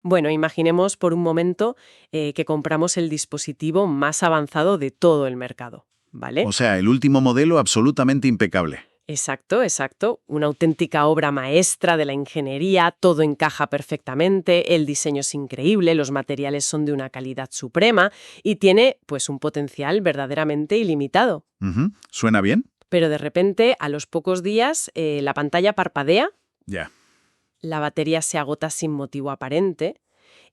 Bueno, imaginemos por un momento que compramos el dispositivo más avanzado de todo el mercado, ¿vale? O sea, el último modelo absolutamente impecable. Exacto, exacto. Una auténtica obra maestra de la ingeniería, todo encaja perfectamente, el diseño es increíble, los materiales son de una calidad suprema y tiene, pues, un potencial verdaderamente ilimitado. Ujú. ¿Suena bien? Pero de repente, a los pocos días, la pantalla parpadea, Ya. la batería se agota sin motivo aparente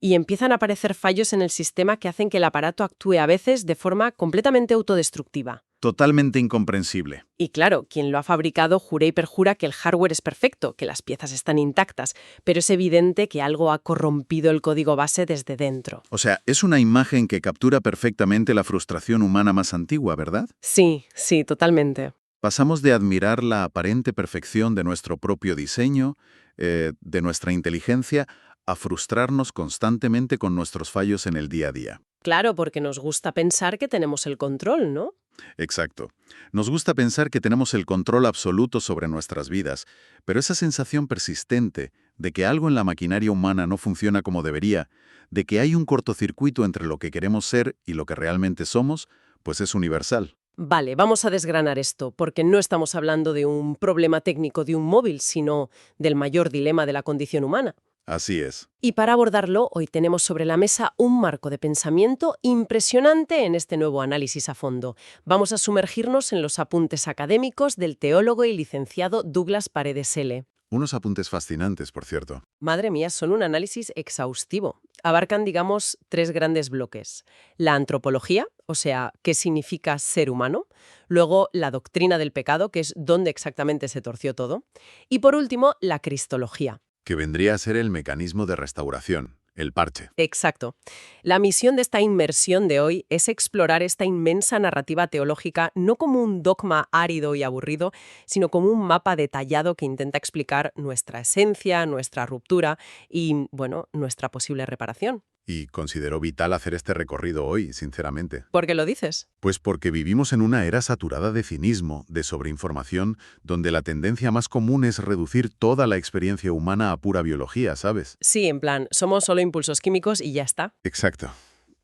y empiezan a aparecer fallos en el sistema que hacen que el aparato actúe a veces de forma completamente autodestructiva. Totalmente incomprensible. Y claro, quien lo ha fabricado jura y perjura que el hardware es perfecto, que las piezas están intactas, pero es evidente que algo ha corrompido el código base desde dentro. O sea, es una imagen que captura perfectamente la frustración humana más antigua, ¿verdad? Sí, sí, totalmente. Pasamos de admirar la aparente perfección de nuestro propio diseño, de nuestra inteligencia, a frustrarnos constantemente con nuestros fallos en el día a día. Claro, porque nos gusta pensar que tenemos el control, ¿no? Exacto. Nos gusta pensar que tenemos el control absoluto sobre nuestras vidas, pero esa sensación persistente de que algo en la maquinaria humana no funciona como debería, de que hay un cortocircuito entre lo que queremos ser y lo que realmente somos, pues es universal. Vale, vamos a desgranar esto, porque no estamos hablando de un problema técnico de un móvil, sino del mayor dilema de la condición humana. Así es. Y para abordarlo, hoy tenemos sobre la mesa un marco de pensamiento impresionante en este nuevo análisis a fondo. Vamos a sumergirnos en los apuntes académicos del teólogo y licenciado Douglas Paredes L. Unos apuntes fascinantes, por cierto. Madre mía, son un análisis exhaustivo. Abarcan, digamos, tres grandes bloques. La antropología, o sea, qué significa ser humano. Luego, la doctrina del pecado, que es dónde exactamente se torció todo. Y por último, la cristología. Que vendría a ser el mecanismo de restauración, el parche. Exacto. La misión de esta inmersión de hoy es explorar esta inmensa narrativa teológica no como un dogma árido y aburrido, sino como un mapa detallado que intenta explicar nuestra esencia, nuestra ruptura y, bueno, nuestra posible reparación. Y considero vital hacer este recorrido hoy, sinceramente. ¿Por qué lo dices? Pues porque vivimos en una era saturada de cinismo, de sobreinformación, donde la tendencia más común es reducir toda la experiencia humana a pura biología, ¿sabes? Sí, en plan, somos solo impulsos químicos y ya está. Exacto.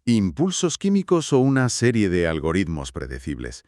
Impulsos químicos o una serie de algoritmos predecibles.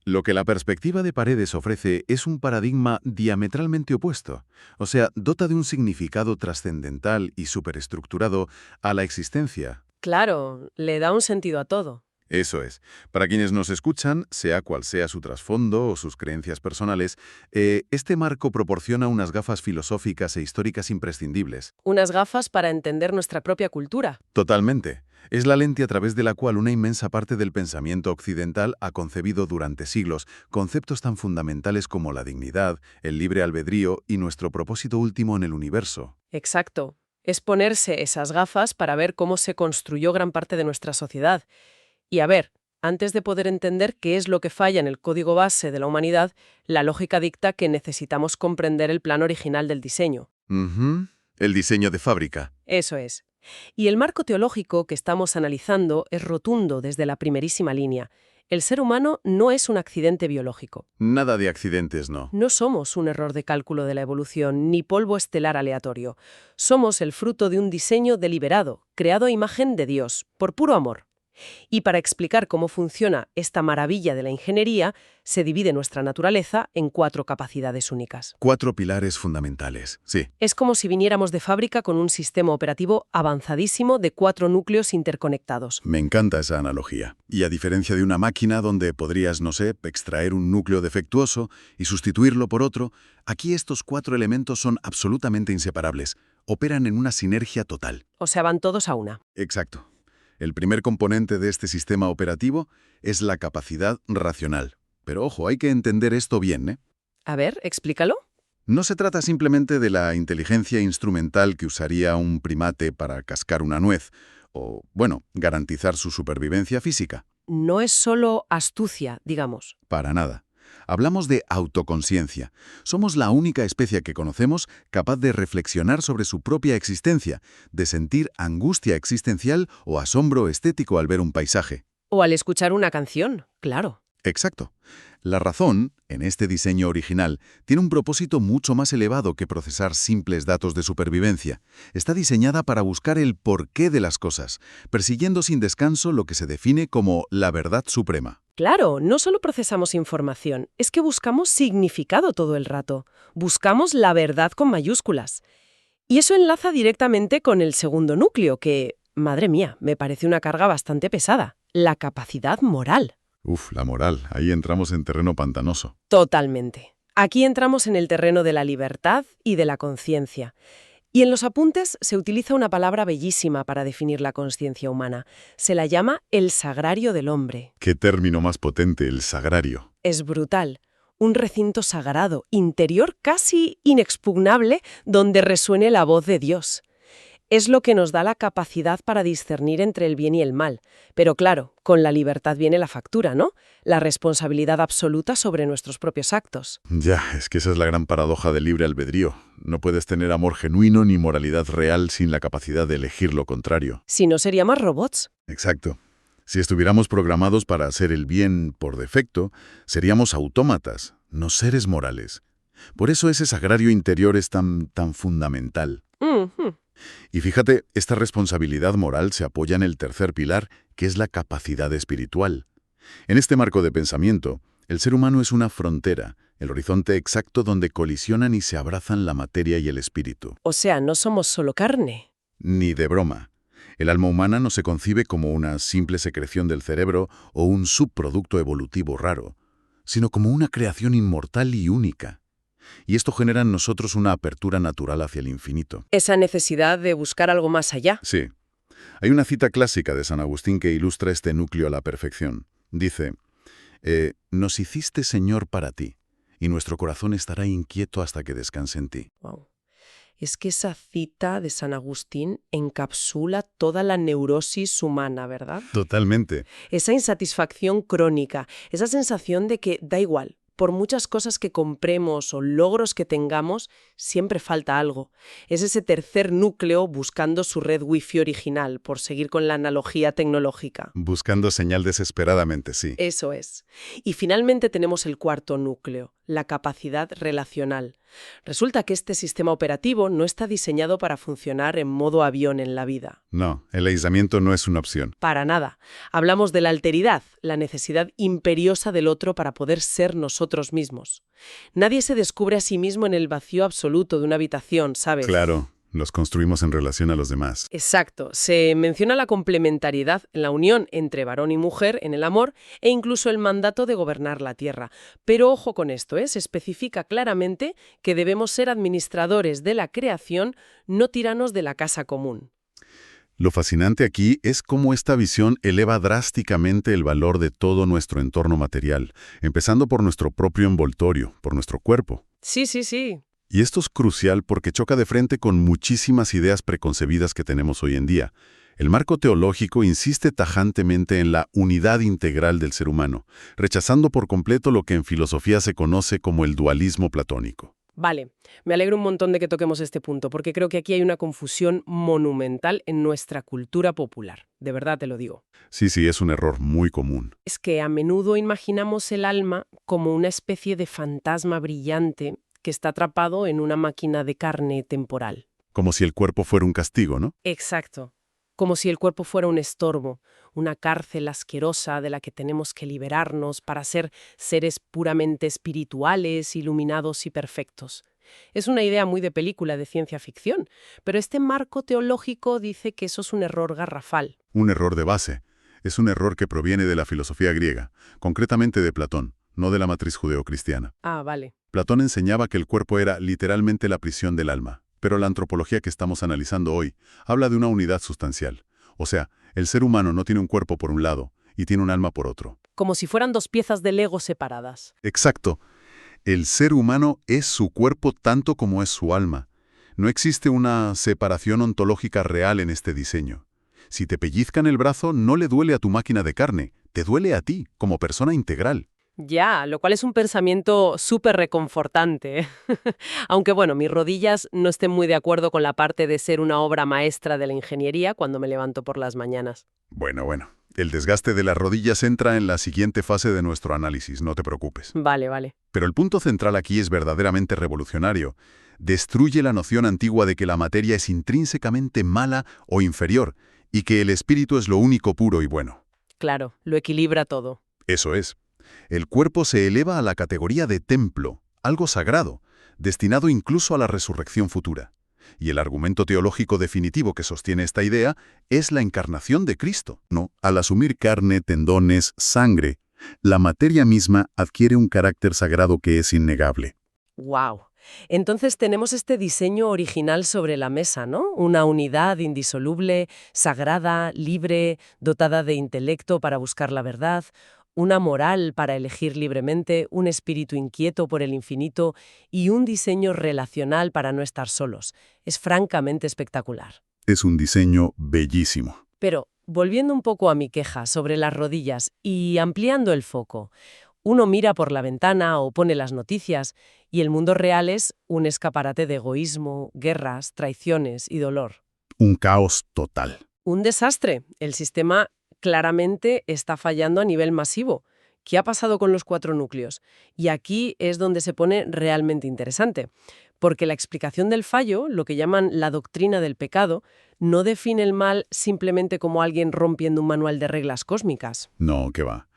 Lo que la perspectiva de Paredes ofrece es un paradigma diametralmente opuesto, o sea, dota de un significado trascendental y superestructurado a la existencia. Claro, le da un sentido a todo. Eso es. Para quienes nos escuchan, sea cual sea su trasfondo o sus creencias personales, este marco proporciona unas gafas filosóficas e históricas imprescindibles. Unas gafas para entender nuestra propia cultura. Totalmente. Es la lente a través de la cual una inmensa parte del pensamiento occidental ha concebido durante siglos conceptos tan fundamentales como la dignidad, el libre albedrío y nuestro propósito último en el universo. Exacto. Es ponerse esas gafas para ver cómo se construyó gran parte de nuestra sociedad. Y a ver, antes de poder entender qué es lo que falla en el código base de la humanidad, la lógica dicta que necesitamos comprender el plan original del diseño. Ujú. El diseño de fábrica. Eso es. Y el marco teológico que estamos analizando es rotundo desde la primerísima línea. El ser humano no es un accidente biológico. Nada de accidentes, no. No somos un error de cálculo de la evolución, ni polvo estelar aleatorio. Somos el fruto de un diseño deliberado, creado a imagen de Dios, por puro amor. Y para explicar cómo funciona esta maravilla de la ingeniería, se divide nuestra naturaleza en 4 capacidades únicas. 4 pilares fundamentales, sí. Es como si viniéramos de fábrica con un sistema operativo avanzadísimo de 4 núcleos interconectados. Me encanta esa analogía. Y a diferencia de una máquina donde podrías, no sé, extraer un núcleo defectuoso y sustituirlo por otro, aquí estos 4 elementos son absolutamente inseparables. Operan en una sinergia total. O sea, van todos a una. Exacto. El primer componente de este sistema operativo es la capacidad racional. Pero ojo, hay que entender esto bien, ¿eh? A ver, explícalo. No se trata simplemente de la inteligencia instrumental que usaría un primate para cascar una nuez, o, bueno, garantizar su supervivencia física. No es solo astucia, digamos. Para nada. Hablamos de autoconciencia. Somos la única especie que conocemos capaz de reflexionar sobre su propia existencia, de sentir angustia existencial o asombro estético al ver un paisaje. O al escuchar una canción, claro. Exacto. La razón, en este diseño original, tiene un propósito mucho más elevado que procesar simples datos de supervivencia. Está diseñada para buscar el porqué de las cosas, persiguiendo sin descanso lo que se define como la verdad suprema. Claro, no solo procesamos información, es que buscamos significado todo el rato. Buscamos la verdad con mayúsculas. Y eso enlaza directamente con el segundo núcleo, que, madre mía, me parece una carga bastante pesada: la capacidad moral. Uf, la moral. Ahí entramos en terreno pantanoso. Totalmente. Aquí entramos en el terreno de la libertad y de la conciencia. Y en los apuntes se utiliza una palabra bellísima para definir la conciencia humana. Se la llama el sagrario del hombre. ¿Qué término más potente, el sagrario? Es brutal. Un recinto sagrado, interior casi inexpugnable, donde resuene la voz de Dios. Es lo que nos da la capacidad para discernir entre el bien y el mal. Pero claro, con la libertad viene la factura, ¿no? La responsabilidad absoluta sobre nuestros propios actos. Ya, es que esa es la gran paradoja del libre albedrío. No puedes tener amor genuino ni moralidad real sin la capacidad de elegir lo contrario. Si no, seríamos robots. Exacto. Si estuviéramos programados para hacer el bien por defecto, seríamos autómatas, no seres morales. Por eso ese sagrario interior es tan fundamental. Ujú. Y fíjate, esta responsabilidad moral se apoya en el tercer pilar, que es la capacidad espiritual. En este marco de pensamiento, el ser humano es una frontera, el horizonte exacto donde colisionan y se abrazan la materia y el espíritu. O sea, no somos solo carne. Ni de broma. El alma humana no se concibe como una simple secreción del cerebro o un subproducto evolutivo raro, sino como una creación inmortal y única. Y esto genera en nosotros una apertura natural hacia el infinito. Esa necesidad de buscar algo más allá. Sí. Hay una cita clásica de San Agustín que ilustra este núcleo a la perfección. Dice, «Nos hiciste, Señor, para ti, y nuestro corazón estará inquieto hasta que descanse en ti». Wow. Es que esa cita de San Agustín encapsula toda la neurosis humana, ¿verdad? Totalmente. Esa insatisfacción crónica, esa sensación de que da igual, por muchas cosas que compremos o logros que tengamos, siempre falta algo. Es ese tercer núcleo buscando su red wifi original, por seguir con la analogía tecnológica. Buscando señal desesperadamente, sí. Eso es. Y finalmente tenemos el cuarto núcleo, la capacidad relacional. Resulta que este sistema operativo no está diseñado para funcionar en modo avión en la vida. No, el aislamiento no es una opción. Para nada. Hablamos de la alteridad, la necesidad imperiosa del otro para poder ser nosotros mismos. Nadie se descubre a sí mismo en el vacío absoluto de una habitación, ¿sabes? Claro, los construimos en relación a los demás. Exacto. Se menciona la complementariedad en la unión entre varón y mujer en el amor e incluso el mandato de gobernar la tierra. Pero ojo con esto, se especifica claramente que debemos ser administradores de la creación, no tiranos de la casa común. Lo fascinante aquí es cómo esta visión eleva drásticamente el valor de todo nuestro entorno material, empezando por nuestro propio envoltorio, por nuestro cuerpo. Sí, sí, sí. Y esto es crucial porque choca de frente con muchísimas ideas preconcebidas que tenemos hoy en día. El marco teológico insiste tajantemente en la unidad integral del ser humano, rechazando por completo lo que en filosofía se conoce como el dualismo platónico. Vale, me alegro un montón de que toquemos este punto, porque creo que aquí hay una confusión monumental en nuestra cultura popular. De verdad te lo digo. Sí, es un error muy común. Es que a menudo imaginamos el alma como una especie de fantasma brillante que está atrapado en una máquina de carne temporal. Como si el cuerpo fuera un castigo, ¿no? Exacto. Como si el cuerpo fuera un estorbo, una cárcel asquerosa de la que tenemos que liberarnos para ser seres puramente espirituales, iluminados y perfectos. Es una idea muy de película de ciencia ficción, pero este marco teológico dice que eso es un error garrafal. Un error de base. Es un error que proviene de la filosofía griega, concretamente de Platón, no de la matriz judeocristiana. Ah, vale. Platón enseñaba que el cuerpo era literalmente la prisión del alma, pero la antropología que estamos analizando hoy habla de una unidad sustancial. O sea, el ser humano no tiene un cuerpo por un lado y tiene un alma por otro. Como si fueran dos piezas de Lego separadas. Exacto. El ser humano es su cuerpo tanto como es su alma. No existe una separación ontológica real en este diseño. Si te pellizcan el brazo, no le duele a tu máquina de carne, te duele a ti, como persona integral. Ya, lo cual es un pensamiento súper reconfortante. Aunque bueno, mis rodillas no estén muy de acuerdo con la parte de ser una obra maestra de la ingeniería cuando me levanto por las mañanas. Bueno, El desgaste de las rodillas entra en la siguiente fase de nuestro análisis, no te preocupes. Vale, vale. Pero el punto central aquí es verdaderamente revolucionario. Destruye la noción antigua de que la materia es intrínsecamente mala o inferior y que el espíritu es lo único puro y bueno. Claro, lo equilibra todo. Eso es. El cuerpo se eleva a la categoría de templo, algo sagrado, destinado incluso a la resurrección futura. Y el argumento teológico definitivo que sostiene esta idea es la encarnación de Cristo, ¿no? Al asumir carne, tendones, sangre, la materia misma adquiere un carácter sagrado que es innegable. ¡Wow! Entonces tenemos este diseño original sobre la mesa, ¿no? Una unidad indisoluble, sagrada, libre, dotada de intelecto para buscar la verdad, una moral para elegir libremente, un espíritu inquieto por el infinito y un diseño relacional para no estar solos. Es francamente espectacular. Es un diseño bellísimo. Pero, volviendo un poco a mi queja sobre las rodillas y ampliando el foco, uno mira por la ventana o pone las noticias y el mundo real es un escaparate de egoísmo, guerras, traiciones y dolor. Un caos total. Un desastre. El sistema claramente está fallando a nivel masivo. ¿Qué ha pasado con los 4 núcleos? Y aquí es donde se pone realmente interesante, porque la explicación del fallo, lo que llaman la doctrina del pecado, no define el mal simplemente como alguien rompiendo un manual de reglas cósmicas. No, qué va.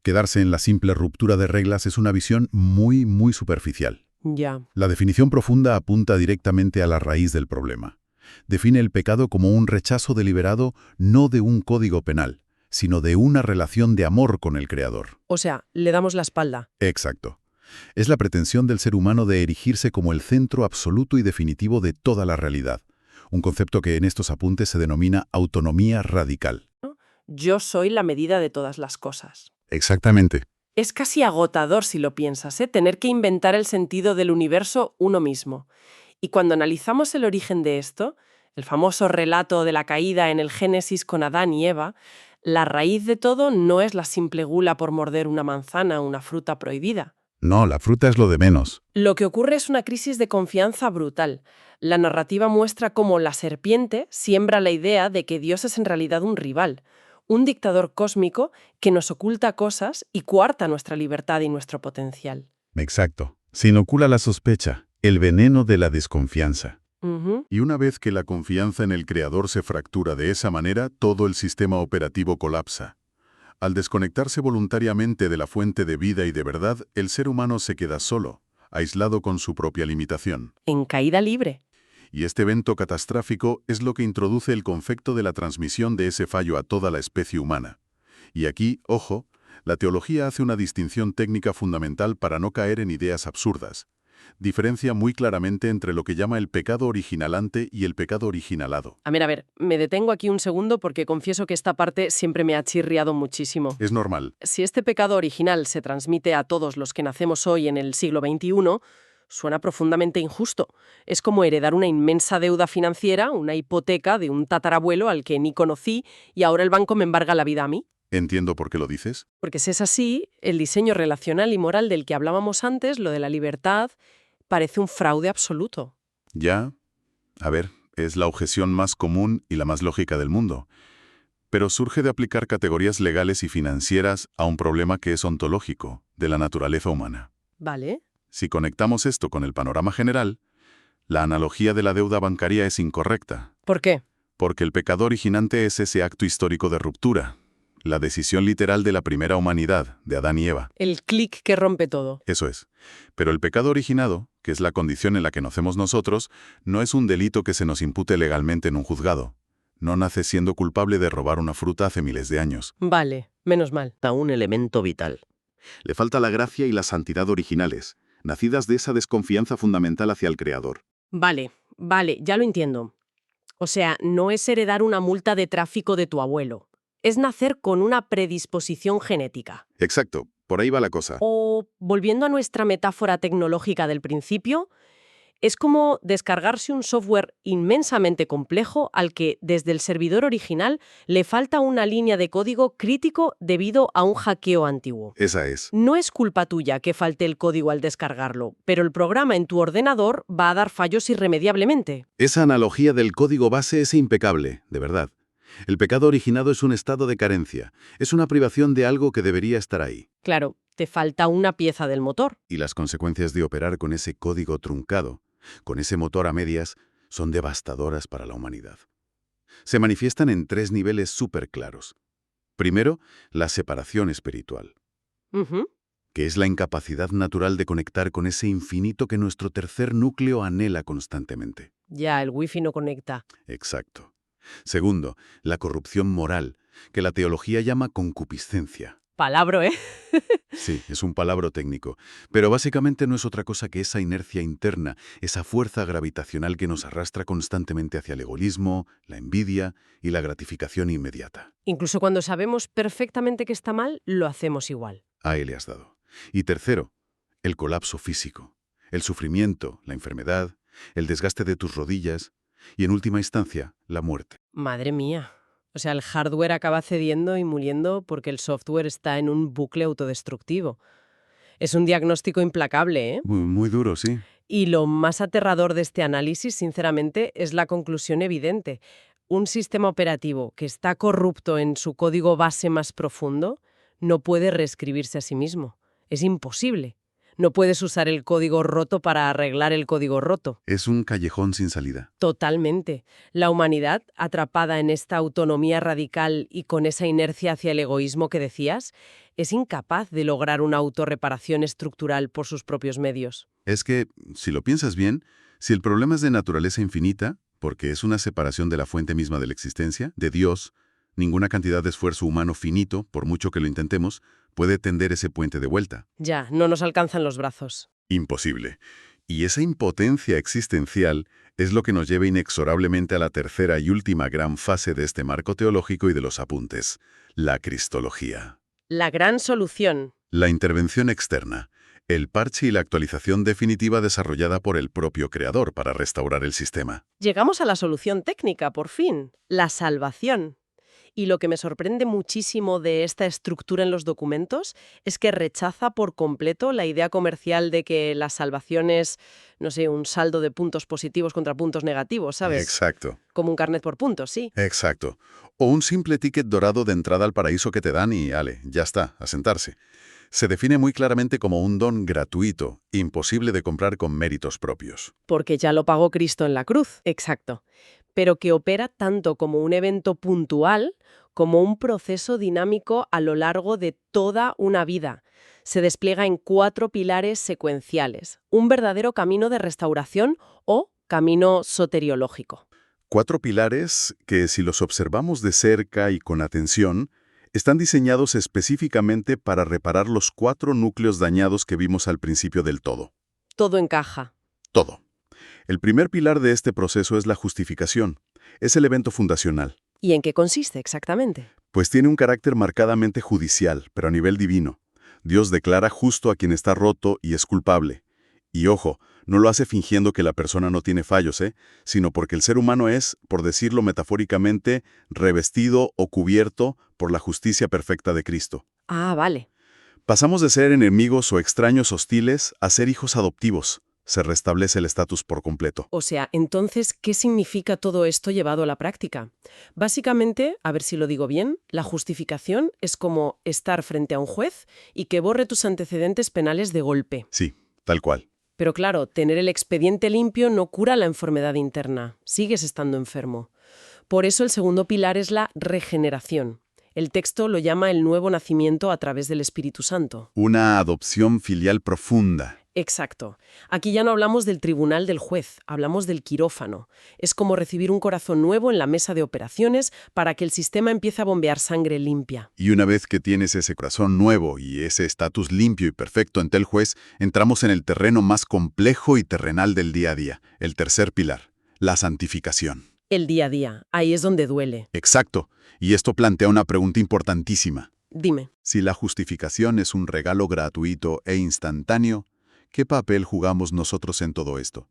Quedarse en la simple ruptura de reglas es una visión muy superficial. Ya. La definición profunda apunta directamente a la raíz del problema. Define el pecado como un rechazo deliberado no de un código penal, sino de una relación de amor con el Creador. O sea, le damos la espalda. Exacto. Es la pretensión del ser humano de erigirse como el centro absoluto y definitivo de toda la realidad, un concepto que en estos apuntes se denomina autonomía radical. Yo soy la medida de todas las cosas. Exactamente. Es casi agotador si lo piensas, ¿eh? Tener que inventar el sentido del universo uno mismo. Y cuando analizamos el origen de esto, el famoso relato de la caída en el Génesis con Adán y Eva, la raíz de todo no es la simple gula por morder una manzana o una fruta prohibida. No, la fruta es lo de menos. Lo que ocurre es una crisis de confianza brutal. La narrativa muestra cómo la serpiente siembra la idea de que Dios es en realidad un rival, un dictador cósmico que nos oculta cosas y coarta nuestra libertad y nuestro potencial. Exacto. Se inocula la sospecha, el veneno de la desconfianza. Y una vez que la confianza en el Creador se fractura de esa manera, todo el sistema operativo colapsa. Al desconectarse voluntariamente de la fuente de vida y de verdad, el ser humano se queda solo, aislado con su propia limitación. En caída libre. Y este evento catastrófico es lo que introduce el concepto de la transmisión de ese fallo a toda la especie humana. Y aquí, ojo, la teología hace una distinción técnica fundamental para no caer en ideas absurdas. Diferencia muy claramente entre lo que llama el pecado originalante y el pecado originalado. A ver, me detengo aquí un segundo porque confieso que esta parte siempre me ha chirriado muchísimo. Es normal. Si este pecado original se transmite a todos los que nacemos hoy en el siglo XXI, suena profundamente injusto. Es como heredar una inmensa deuda financiera, una hipoteca de un tatarabuelo al que ni conocí y ahora el banco me embarga la vida a mí. Entiendo por qué lo dices. Porque si es así, el diseño relacional y moral del que hablábamos antes, lo de la libertad, parece un fraude absoluto. Ya, a ver, es la objeción más común y la más lógica del mundo. Pero surge de aplicar categorías legales y financieras a un problema que es ontológico, de la naturaleza humana. Vale. Si conectamos esto con el panorama general, la analogía de la deuda bancaria es incorrecta. ¿Por qué? Porque el pecado originante es ese acto histórico de ruptura, la decisión literal de la primera humanidad, de Adán y Eva. El clic que rompe todo. Eso es. Pero el pecado originado, que es la condición en la que nacemos nosotros, no es un delito que se nos impute legalmente en un juzgado. No nace siendo culpable de robar una fruta hace miles de años. Vale, menos mal. Un elemento vital. Le falta la gracia y la santidad originales, nacidas de esa desconfianza fundamental hacia el Creador. Vale, ya lo entiendo. O sea, no es heredar una multa de tráfico de tu abuelo. Es nacer con una predisposición genética. Exacto, por ahí va la cosa. O, volviendo a nuestra metáfora tecnológica del principio, es como descargarse un software inmensamente complejo al que, desde el servidor original, le falta una línea de código crítico debido a un hackeo antiguo. Esa es. No es culpa tuya que falte el código al descargarlo, pero el programa en tu ordenador va a dar fallos irremediablemente. Esa analogía del código base es impecable, de verdad. El pecado originado es un estado de carencia, es una privación de algo que debería estar ahí. Claro, te falta una pieza del motor. Y las consecuencias de operar con ese código truncado, con ese motor a medias, son devastadoras para la humanidad. Se manifiestan en 3 niveles súper claros. Primero, la separación espiritual, Ujú. que es la incapacidad natural de conectar con ese infinito que nuestro tercer núcleo anhela constantemente. Ya, el wifi no conecta. Exacto. Segundo, la corrupción moral, que la teología llama concupiscencia. Palabra, ¿eh? Sí, es un palabra técnico, pero básicamente no es otra cosa que esa inercia interna, esa fuerza gravitacional que nos arrastra constantemente hacia el egoísmo, la envidia y la gratificación inmediata. Incluso cuando sabemos perfectamente que está mal, lo hacemos igual. Ahí le has dado. Y tercero, el colapso físico, el sufrimiento, la enfermedad, el desgaste de tus rodillas y, en última instancia, la muerte. Madre mía. O sea, el hardware acaba cediendo y muriendo porque el software está en un bucle autodestructivo. Es un diagnóstico implacable, ¿eh? Muy duro, sí. Y lo más aterrador de este análisis, sinceramente, es la conclusión evidente. Un sistema operativo que está corrupto en su código base más profundo no puede reescribirse a sí mismo. Es imposible. No puedes usar el código roto para arreglar el código roto. Es un callejón sin salida. Totalmente. La humanidad, atrapada en esta autonomía radical y con esa inercia hacia el egoísmo que decías, es incapaz de lograr una autorreparación estructural por sus propios medios. Es que, si lo piensas bien, si el problema es de naturaleza infinita, porque es una separación de la fuente misma de la existencia, de Dios, ninguna cantidad de esfuerzo humano finito, por mucho que lo intentemos, puede tender ese puente de vuelta. Ya, no nos alcanzan los brazos. Imposible. Y esa impotencia existencial es lo que nos lleva inexorablemente a la tercera y última gran fase de este marco teológico y de los apuntes, la cristología. La gran solución. La intervención externa, el parche y la actualización definitiva desarrollada por el propio creador para restaurar el sistema. Llegamos a la solución técnica, por fin. La salvación. Y lo que me sorprende muchísimo de esta estructura en los documentos es que rechaza por completo la idea comercial de que la salvación es, no sé, un saldo de puntos positivos contra puntos negativos, ¿sabes? Exacto. Como un carnet por puntos, sí. Exacto. O un simple ticket dorado de entrada al paraíso que te dan y, ale, ya está, a sentarse. Se define muy claramente como un don gratuito, imposible de comprar con méritos propios. Porque ya lo pagó Cristo en la cruz. Exacto. Pero que opera tanto como un evento puntual como un proceso dinámico a lo largo de toda una vida. Se despliega en 4 pilares secuenciales, un verdadero camino de restauración o camino soteriológico. 4 pilares que, si los observamos de cerca y con atención, están diseñados específicamente para reparar los 4 núcleos dañados que vimos al principio del todo. Todo encaja. Todo. El primer pilar de este proceso es la justificación. Es el evento fundacional. ¿Y en qué consiste exactamente? Pues tiene un carácter marcadamente judicial, pero a nivel divino. Dios declara justo a quien está roto y es culpable. Y ojo, no lo hace fingiendo que la persona no tiene fallos, sino porque el ser humano es, por decirlo metafóricamente, revestido o cubierto por la justicia perfecta de Cristo. Ah, vale. Pasamos de ser enemigos o extraños hostiles a ser hijos adoptivos. Se restablece el estatus por completo. O sea, entonces, ¿qué significa todo esto llevado a la práctica? Básicamente, a ver si lo digo bien, la justificación es como estar frente a un juez y que borre tus antecedentes penales de golpe. Sí, tal cual. Pero claro, tener el expediente limpio no cura la enfermedad interna. Sigues estando enfermo. Por eso el segundo pilar es la regeneración. El texto lo llama el nuevo nacimiento a través del Espíritu Santo. Una adopción filial profunda. Exacto. Aquí ya no hablamos del tribunal del juez, hablamos del quirófano. Es como recibir un corazón nuevo en la mesa de operaciones para que el sistema empiece a bombear sangre limpia. Y una vez que tienes ese corazón nuevo y ese estatus limpio y perfecto ante el juez, entramos en el terreno más complejo y terrenal del día a día, el tercer pilar, la santificación. El día a día, ahí es donde duele. Exacto. Y esto plantea una pregunta importantísima. Dime. Si la justificación es un regalo gratuito e instantáneo, ¿qué papel jugamos nosotros en todo esto?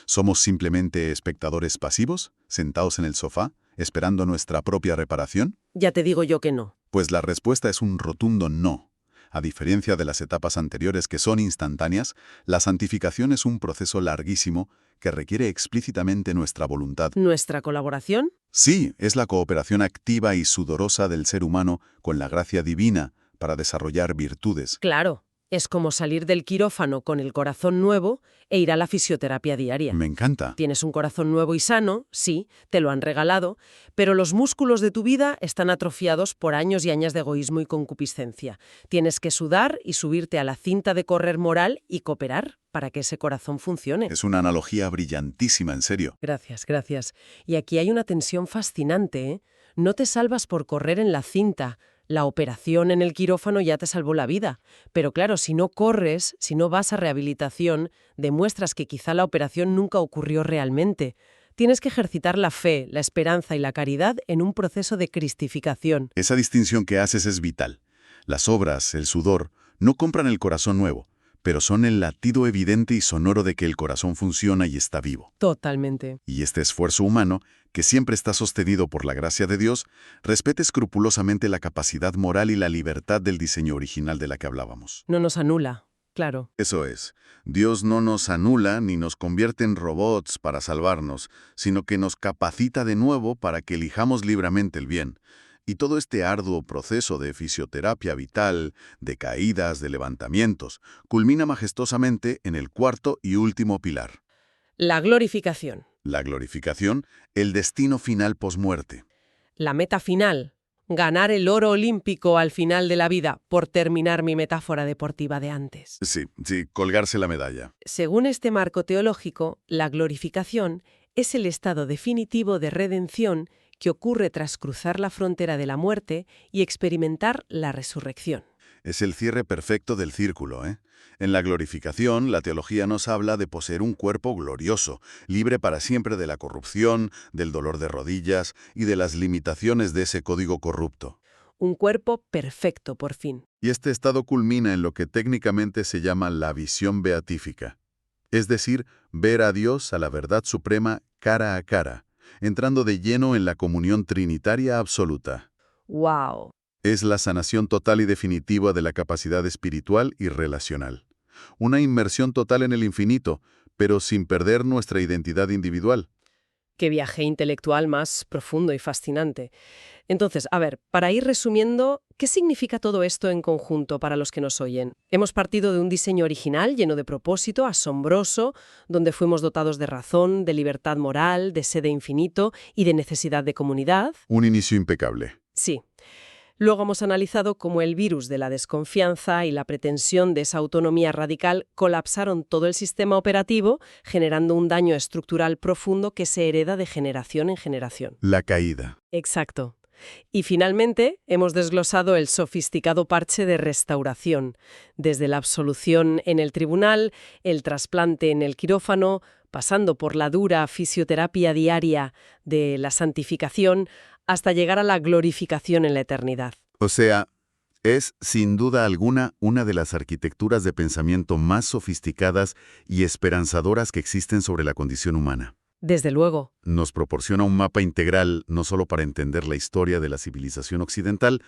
¿Somos simplemente espectadores pasivos, sentados en el sofá, esperando nuestra propia reparación? Ya te digo yo que no. Pues la respuesta es un rotundo no. A diferencia de las etapas anteriores que son instantáneas, la santificación es un proceso larguísimo que requiere explícitamente nuestra voluntad. ¿Nuestra colaboración? Sí, es la cooperación activa y sudorosa del ser humano con la gracia divina para desarrollar virtudes. Claro, es como salir del quirófano con el corazón nuevo e ir a la fisioterapia diaria. Me encanta. Tienes un corazón nuevo y sano, sí, te lo han regalado, pero los músculos de tu vida están atrofiados por años y años de egoísmo y concupiscencia. Tienes que sudar y subirte a la cinta de correr moral y cooperar para que ese corazón funcione. Es una analogía brillantísima, en serio. Gracias, gracias. Y aquí hay una tensión fascinante, ¿eh? No te salvas por correr en la cinta. La operación en el quirófano ya te salvó la vida. Pero claro, si no corres, si no vas a rehabilitación, demuestras que quizá la operación nunca ocurrió realmente. Tienes que ejercitar la fe, la esperanza y la caridad en un proceso de cristificación. Esa distinción que haces es vital. Las obras, el sudor, no compran el corazón nuevo, pero son el latido evidente y sonoro de que el corazón funciona y está vivo. Totalmente. Y este esfuerzo humano, que siempre está sostenido por la gracia de Dios, respeta escrupulosamente la capacidad moral y la libertad del diseño original de la que hablábamos. No nos anula, claro. Eso es, Dios no nos anula ni nos convierte en robots para salvarnos, sino que nos capacita de nuevo para que elijamos libremente el bien. Y todo este arduo proceso de fisioterapia vital, de caídas, de levantamientos, culmina majestuosamente en el cuarto y último pilar. La glorificación. La glorificación, el destino final posmuerte. La meta final. Ganar el oro olímpico al final de la vida, por terminar mi metáfora deportiva de antes. Sí, colgarse la medalla. Según este marco teológico, la glorificación es el estado definitivo de redención que ocurre tras cruzar la frontera de la muerte y experimentar la resurrección. Es el cierre perfecto del círculo, ¿eh? En la glorificación, la teología nos habla de poseer un cuerpo glorioso, libre para siempre de la corrupción, del dolor de rodillas y de las limitaciones de ese código corrupto. Un cuerpo perfecto, por fin. Y este estado culmina en lo que técnicamente se llama la visión beatífica. Es decir, ver a Dios, a la verdad suprema, cara a cara, entrando de lleno en la comunión trinitaria absoluta. ¡Wow! Es la sanación total y definitiva de la capacidad espiritual y relacional. Una inmersión total en el infinito, pero sin perder nuestra identidad individual. Qué viaje intelectual más profundo y fascinante. Entonces, a ver, para ir resumiendo, ¿qué significa todo esto en conjunto para los que nos oyen? Hemos partido de un diseño original lleno de propósito, asombroso, donde fuimos dotados de razón, de libertad moral, de sed de infinito y de necesidad de comunidad. Un inicio impecable. Sí. Luego hemos analizado cómo el virus de la desconfianza y la pretensión de esa autonomía radical colapsaron todo el sistema operativo, generando un daño estructural profundo que se hereda de generación en generación. La caída. Exacto. Y finalmente hemos desglosado el sofisticado parche de restauración, desde la absolución en el tribunal, el trasplante en el quirófano, pasando por la dura fisioterapia diaria de la santificación, hasta llegar a la glorificación en la eternidad. O sea, es, sin duda alguna, una de las arquitecturas de pensamiento más sofisticadas y esperanzadoras que existen sobre la condición humana. Desde luego. Nos proporciona un mapa integral no solo para entender la historia de la civilización occidental,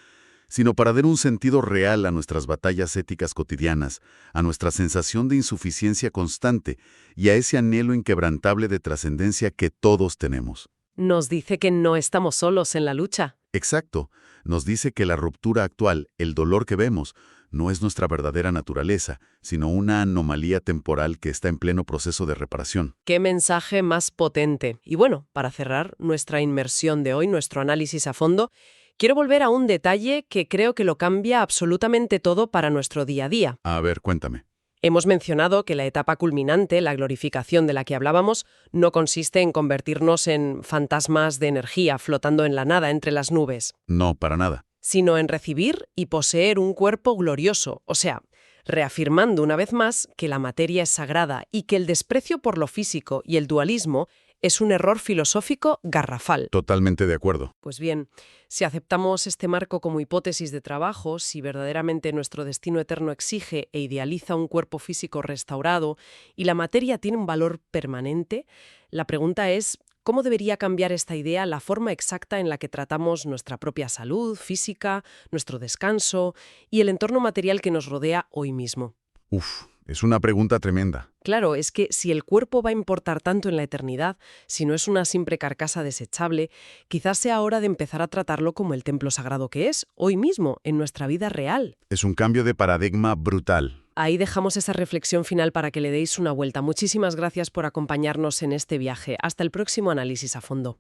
sino para dar un sentido real a nuestras batallas éticas cotidianas, a nuestra sensación de insuficiencia constante y a ese anhelo inquebrantable de trascendencia que todos tenemos. Nos dice que no estamos solos en la lucha. Exacto. Nos dice que la ruptura actual, el dolor que vemos, no es nuestra verdadera naturaleza, sino una anomalía temporal que está en pleno proceso de reparación. ¡Qué mensaje más potente! Y bueno, para cerrar nuestra inmersión de hoy, nuestro análisis a fondo, quiero volver a un detalle que creo que lo cambia absolutamente todo para nuestro día a día. A ver, cuéntame. Hemos mencionado que la etapa culminante, la glorificación de la que hablábamos, no consiste en convertirnos en fantasmas de energía flotando en la nada entre las nubes. No, para nada. Sino en recibir y poseer un cuerpo glorioso, o sea, reafirmando una vez más que la materia es sagrada y que el desprecio por lo físico y el dualismo es un error filosófico garrafal. Totalmente de acuerdo. Pues bien, si aceptamos este marco como hipótesis de trabajo, si verdaderamente nuestro destino eterno exige e idealiza un cuerpo físico restaurado y la materia tiene un valor permanente, la pregunta es ¿Cómo debería cambiar esta idea la forma exacta en la que tratamos nuestra propia salud física, nuestro descanso y el entorno material que nos rodea hoy mismo? Uf, es una pregunta tremenda. Claro, es que si el cuerpo va a importar tanto en la eternidad, si no es una simple carcasa desechable, quizás sea hora de empezar a tratarlo como el templo sagrado que es, hoy mismo, en nuestra vida real. Es un cambio de paradigma brutal. Ahí dejamos esa reflexión final para que le deis una vuelta. Muchísimas gracias por acompañarnos en este viaje. Hasta el próximo análisis a fondo.